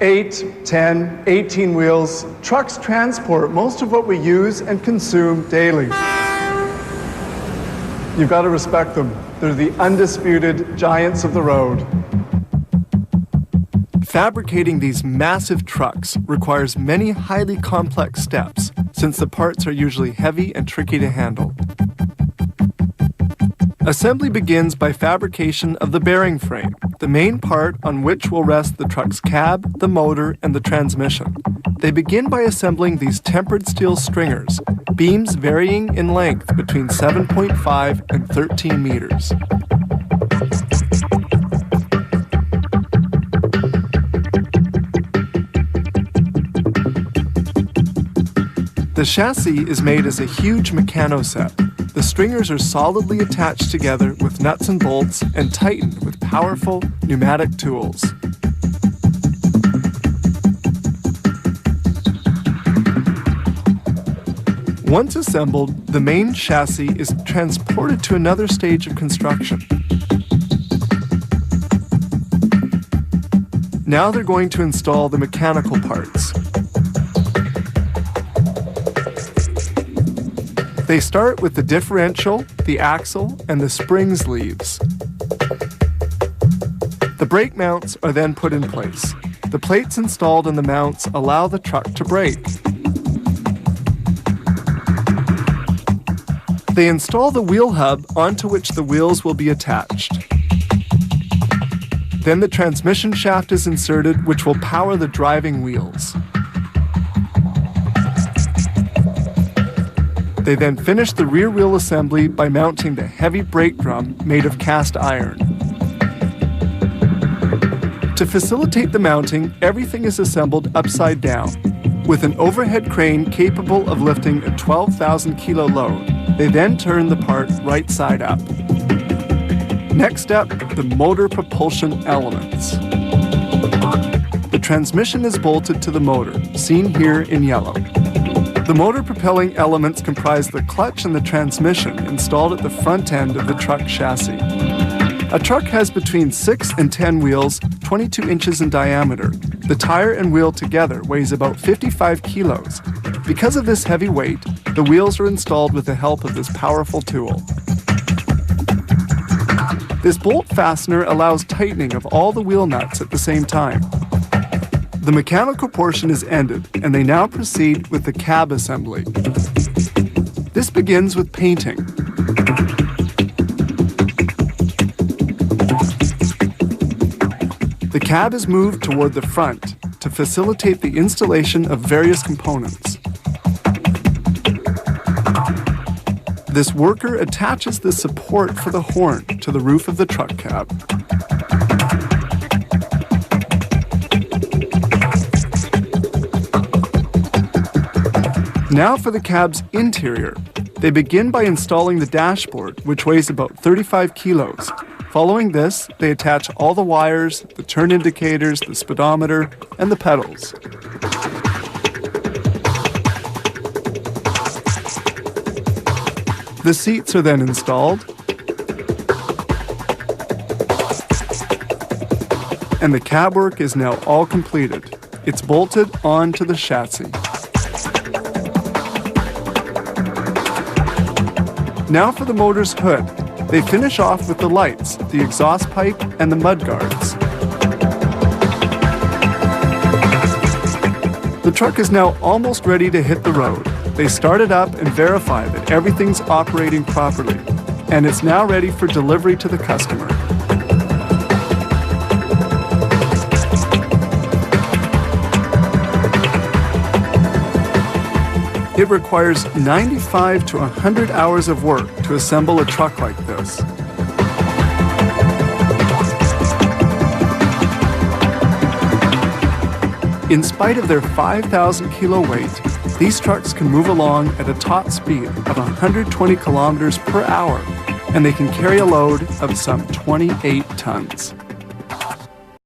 8, 10, 18 wheels, trucks transport most of what we use and consume daily. You've got to respect them. They're the undisputed giants of the road. Fabricating these massive trucks requires many highly complex steps, since the parts are usually heavy and tricky to handle. Assembly begins by fabrication of the bearing frame, the main part on which will rest the truck's cab, the motor, and the transmission. They begin by assembling these tempered steel stringers, beams varying in length between 7.5 and 13 meters. The chassis is made as a huge mechano set. The stringers are solidly attached together with nuts and bolts and tightened with powerful pneumatic tools. Once assembled, the main chassis is transported to another stage of construction. Now they're going to install the mechanical parts. They start with the differential, the axle, and the spring sleeves. The brake mounts are then put in place. The plates installed in the mounts allow the truck to brake. They install the wheel hub onto which the wheels will be attached. Then the transmission shaft is inserted, which will power the driving wheels. They then finish the rear wheel assembly by mounting the heavy brake drum made of cast iron. To facilitate the mounting, everything is assembled upside down. With an overhead crane capable of lifting a 12,000 kilo load, they then turn the part right side up. Next up, the motor propulsion elements. The transmission is bolted to the motor, seen here in yellow. The motor propelling elements comprise the clutch and the transmission installed at the front end of the truck chassis. A truck has between 6 and 10 wheels, 22 inches in diameter. The tire and wheel together weighs about 55 kilos. Because of this heavy weight, the wheels are installed with the help of this powerful tool. This bolt fastener allows tightening of all the wheel nuts at the same time. The mechanical portion is ended, and they now proceed with the cab assembly. This begins with painting. The cab is moved toward the front to facilitate the installation of various components. This worker attaches the support for the horn to the roof of the truck cab. Now for the cab's interior. They begin by installing the dashboard, which weighs about 35 kilos. Following this, they attach all the wires, the turn indicators, the speedometer, and the pedals. The seats are then installed, and the cab work is now all completed. It's bolted onto the chassis. Now for the motor's hood. They finish off with the lights, the exhaust pipe, and the mud guards. The truck is now almost ready to hit the road. They start it up and verify that everything's operating properly, and it's now ready for delivery to the customer. It requires 95 to 100 hours of work to assemble a truck like this. In spite of their 5,000 kilo weight, these trucks can move along at a top speed of 120 kilometers per hour, and they can carry a load of some 28 tons.